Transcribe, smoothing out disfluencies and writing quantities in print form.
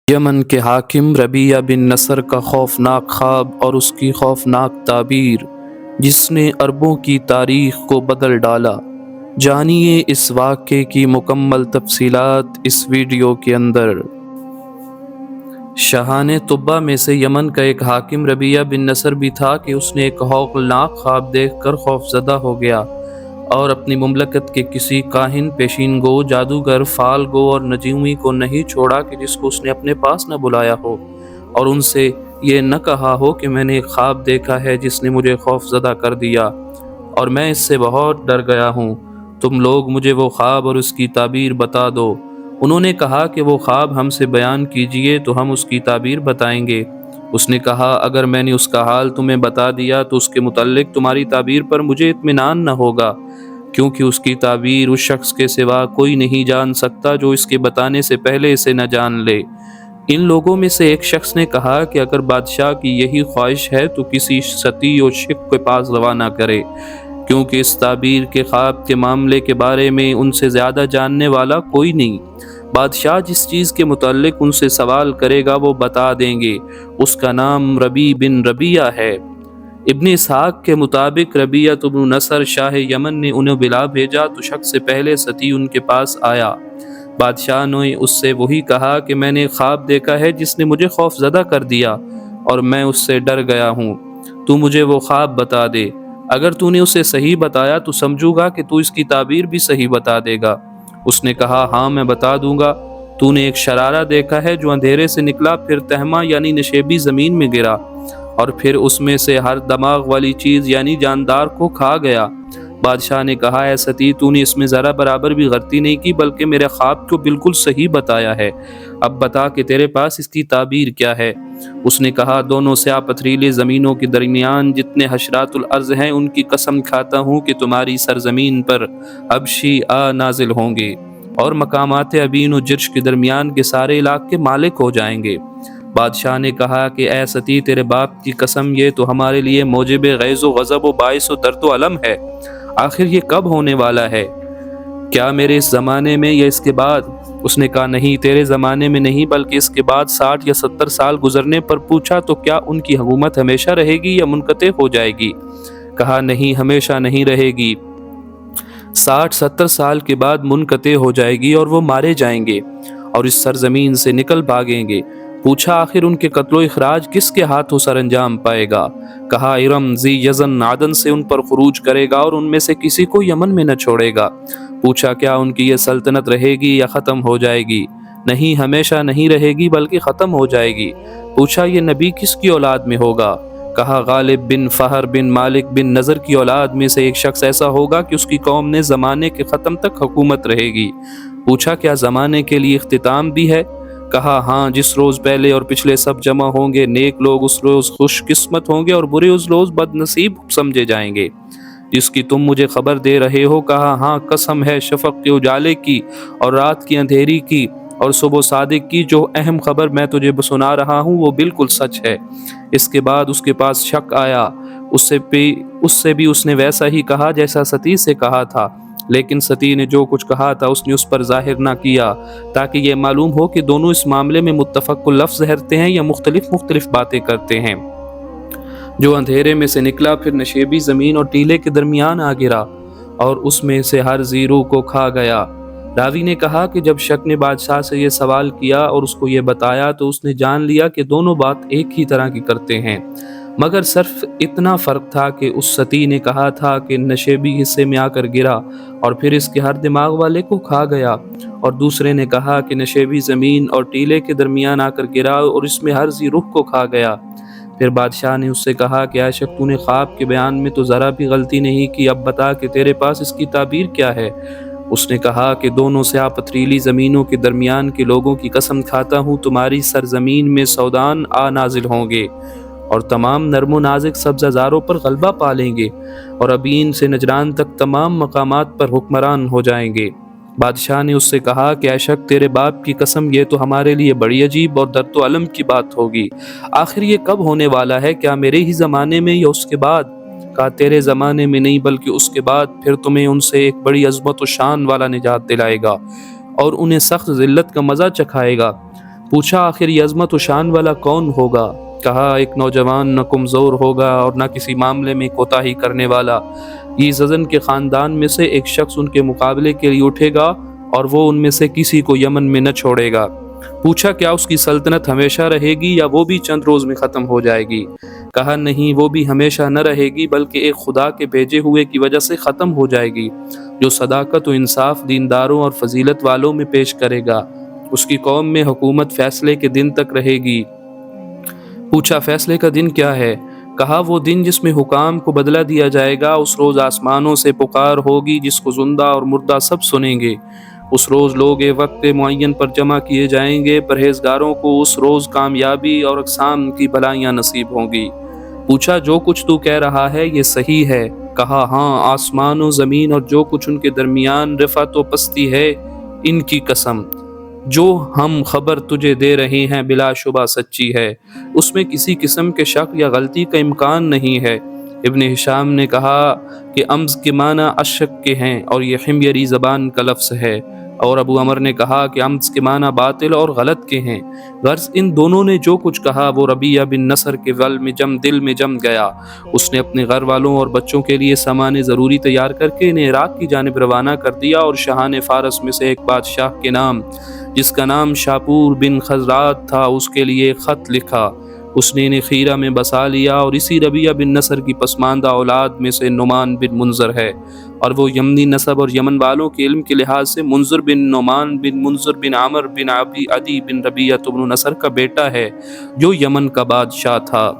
یمن کے حاکم ربیعہ بن نصر کا خوفناک خواب اور اس کی خوفناک تعبیر جس نے عربوں کی تاریخ کو بدل ڈالا۔ جانیے اس واقعے کی مکمل تفصیلات اس ویڈیو کے اندر۔ شاہان طبہ میں سے یمن کا ایک حاکم ربیعہ بن نصر بھی تھا کہ اس نے ایک ہولناک خواب دیکھ کر خوفزدہ ہو گیا اور اپنی مملکت کے کسی کاہن، پیشین گو، جادوگر، فال گو اور نجومی کو نہیں چھوڑا کہ جس کو اس نے اپنے پاس نہ بلایا ہو اور ان سے یہ نہ کہا ہو کہ میں نے ایک خواب دیکھا ہے جس نے مجھے خوفزدہ کر دیا اور میں اس سے بہت ڈر گیا ہوں۔ تم لوگ مجھے وہ خواب اور اس کی تعبیر بتا دو۔ انہوں نے کہا کہ وہ خواب ہم سے بیان کیجئے تو ہم اس کی تعبیر بتائیں گے۔ اس نے کہا اگر میں نے اس کا حال تمہیں بتا دیا تو اس کے متعلق تمہاری تعبیر پر مجھے اطمینان نہ ہوگا، کیونکہ اس کی تعبیر اس شخص کے سوا کوئی نہیں جان سکتا جو اس کے بتانے سے پہلے اسے نہ جان لے۔ ان لوگوں میں سے ایک شخص نے کہا کہ اگر بادشاہ کی یہی خواہش ہے تو کسی ستی اور شک کے پاس روانہ کرے، کیونکہ اس تعبیر کے خواب کے معاملے کے بارے میں ان سے زیادہ جاننے والا کوئی نہیں۔ بادشاہ جس چیز کے متعلق ان سے سوال کرے گا وہ بتا دیں گے۔ اس کا نام ربیع بن ربیعہ ہے۔ ابن اسحاق کے مطابق ربیعہ بن نصر شاہ یمن نے انہیں بلا بھیجا تو شخص سے پہلے ستی ان کے پاس آیا۔ بادشاہ نے اس سے وہی کہا کہ میں نے ایک خواب دیکھا ہے جس نے مجھے خوف زدہ کر دیا اور میں اس سے ڈر گیا ہوں۔ تو مجھے وہ خواب بتا دے۔ اگر تو نے اسے صحیح بتایا تو سمجھوں گا کہ تو اس کی تعبیر بھی صحیح بتا دے گا۔ اس نے کہا ہاں میں بتا دوں گا۔ تو نے ایک شرارہ دیکھا ہے جو اندھیرے سے نکلا، پھر تہمہ یعنی نشیبی زمین میں گرا اور پھر اس میں سے ہر دماغ والی چیز یعنی جاندار کو کھا گیا۔ بادشاہ نے کہا اے ستی تو نے اس میں ذرا برابر بھی غلطی نہیں کی بلکہ میرے خواب کو بالکل صحیح بتایا ہے۔ اب بتا کہ تیرے پاس اس کی تعبیر کیا ہے۔ اس نے کہا دونوں سیاہ پتھریلی زمینوں کے درمیان جتنے حشرات الارض ہیں ان کی قسم کھاتا ہوں کہ تمہاری سرزمین پر حبشی نازل ہوں گے اور مقامات ابین و جرش کے درمیان کے سارے علاقے مالک ہو جائیں گے۔ بادشاہ نے کہا کہ اے ستی تیرے باپ کی قسم یہ تو ہمارے لیے موجب غیظ و غضب و باعث و درد و الم ہے۔ آخر یہ کب ہونے والا ہے؟ کیا میرے اس زمانے میں یا اس کے بعد؟ اس نے کہا نہیں تیرے زمانے میں نہیں بلکہ اس کے بعد 60 یا 70 سال گزرنے پر۔ پوچھا تو کیا ان کی حکومت ہمیشہ رہے گی یا منقطع ہو جائے گی؟ کہا نہیں ہمیشہ نہیں رہے گی، 60-70 سال کے بعد منقطع ہو جائے گی اور وہ مارے جائیں گے اور اس سرزمین سے نکل بھاگیں گے۔ پوچھا آخر ان کے قتل و اخراج کس کے ہاتھوں سر انجام پائے گا؟ کہا ارم ذی یزن عدن سے ان پر خروج کرے گا اور ان میں سے کسی کو یمن میں نہ چھوڑے گا۔ پوچھا کیا ان کی یہ سلطنت رہے گی یا ختم ہو جائے گی؟ نہیں ہمیشہ نہیں رہے گی بلکہ ختم ہو جائے گی۔ پوچھا یہ نبی کس کی اولاد میں ہوگا؟ کہا غالب بن فہر بن مالک بن نضر کی اولاد میں سے ایک شخص ایسا ہوگا کہ اس کی قوم نے زمانے کے ختم تک حکومت رہے گی۔ پوچھا کیا زمانے کے لیے اختتام بھی ہے؟ کہا ہاں جس روز پہلے اور پچھلے سب جمع ہوں گے، نیک لوگ اس روز خوش قسمت ہوں گے اور برے اس روز بد نصیب سمجھے جائیں گے، جس کی تم مجھے خبر دے رہے ہو۔ کہا ہاں قسم ہے شفق کے اجالے کی اور رات کی اندھیری کی اور صبح صادق کی، جو اہم خبر میں تجھے سنا رہا ہوں وہ بالکل سچ ہے۔ اس کے بعد اس کے پاس شک آیا، اس سے بھی اس نے ویسا ہی کہا جیسا ستی سے کہا تھا، لیکن ستی نے جو کچھ کہا تھا اس نے اس پر ظاہر نہ کیا تاکہ یہ معلوم ہو کہ دونوں اس معاملے میں متفق لفظ رہتے ہیں یا مختلف باتیں کرتے ہیں۔ جو اندھیرے میں سے نکلا پھر نشیبی زمین اور ٹیلے کے درمیان آ گرا اور اس میں سے ہر ذی روح کو کھا گیا۔ راوی نے کہا کہ جب شک نے بادشاہ سے یہ سوال کیا اور اس کو یہ بتایا تو اس نے جان لیا کہ دونوں بات ایک ہی طرح کی کرتے ہیں، مگر صرف اتنا فرق تھا کہ اس ستی نے کہا تھا کہ نشیبی حصے میں آ کر گرا اور پھر اس کے ہر دماغ والے کو کھا گیا، اور دوسرے نے کہا کہ نشیبی زمین اور ٹیلے کے درمیان آ کر گرا اور اس میں ہر ذی روح کو کھا گیا۔ پھر بادشاہ نے اس سے کہا کہ اے شک تو نے خواب کے بیان میں تو ذرا بھی غلطی نہیں کی، اب بتا کہ تیرے پاس اس کی تعبیر کیا ہے؟ اس نے کہا کہ دونوں سیاہ پتھریلی زمینوں کے درمیان کے لوگوں کی قسم کھاتا ہوں تمہاری سرزمین میں سودان نازل ہوں گے اور تمام نرم و نازک سبزہ زاروں پر غلبہ پا لیں گے اور ابین سے نجران تک تمام مقامات پر حکمران ہو جائیں گے۔ بادشاہ نے اس سے کہا کہ اے شک تیرے باپ کی قسم یہ تو ہمارے لیے بڑی عجیب اور درد و الم کی بات ہوگی۔ آخر یہ کب ہونے والا ہے؟ کیا میرے ہی زمانے میں یا اس کے بعد؟ کہا تیرے زمانے میں نہیں بلکہ اس کے بعد، پھر تمہیں ان سے ایک بڑی عظمت و شان والا نجات دلائے گا اور انہیں سخت ذلت کا مزہ چکھائے گا۔ پوچھا آخر یہ عظمت و شان والا کون ہوگا؟ کہا ایک نوجوان نہ کمزور ہوگا اور نہ کسی معاملے میں کوتاہی کرنے والا۔ یہ ززن کے خاندان میں سے ایک شخص ان کے مقابلے کے لیے اٹھے گا اور وہ ان میں سے کسی کو یمن میں نہ چھوڑے گا۔ پوچھا کیا اس کی سلطنت ہمیشہ رہے گی یا وہ بھی چند روز میں ختم ہو جائے گی؟ کہا نہیں، وہ بھی ہمیشہ نہ رہے گی بلکہ ایک خدا کے بھیجے ہوئے کی وجہ سے ختم ہو جائے گی جو صداقت و انصاف دینداروں اور فضیلت والوں میں پیش کرے گا۔ اس کی قوم میں حکومت فیصلے کے دن تک رہے گی۔ پوچھا فیصلے کا دن کیا ہے؟ کہا وہ دن جس میں حکام کو بدلہ دیا جائے گا۔ اس روز آسمانوں سے پکار ہوگی جس کو زندہ اور مردہ سب سنیں گے۔ اس روز لوگ ایک وقت معین پر جمع کیے جائیں گے۔ پرہیزگاروں کو اس روز کامیابی اور اقسام کی بھلائیاں نصیب ہوں گی۔ پوچھا جو کچھ تو کہہ رہا ہے یہ صحیح ہے؟ کہا ہاں، آسمان و زمین اور جو کچھ ان کے درمیان رفعت و پستی ہے، ان کی قسم جو ہم خبر تجھے دے رہے ہیں بلا شبہ سچی ہے، اس میں کسی قسم کے شک یا غلطی کا امکان نہیں ہے۔ ابن ہشام نے کہا کہ امز کے معنی اشک کے ہیں اور یہ حمیری زبان کا لفظ ہے، اور ابو عمر نے کہا کہ امز کے معنی باطل اور غلط کے ہیں۔ غرض ان دونوں نے جو کچھ کہا وہ ربیہ بن نصر کے دل میں جم گیا۔ اس نے اپنے گھر والوں اور بچوں کے لیے سامان ضروری تیار کر کے انہیں عراق کی جانب روانہ کر دیا، اور شاہان فارس میں سے ایک بادشاہ کے نام جس کا نام شاپور بن خزرات تھا اس کے لیے ایک خط لکھا۔ اس نے انہیں خیرہ میں بسا لیا، اور اسی ربیہ بن نصر کی پسماندہ اولاد میں سے نعمان بن منذر ہے، اور وہ یمنی نسب اور یمن والوں کے علم کے لحاظ سے منذر بن نعمان بن منذر بن عامر بن عدی بن ربیہ بن نصر کا بیٹا ہے جو یمن کا بادشاہ تھا۔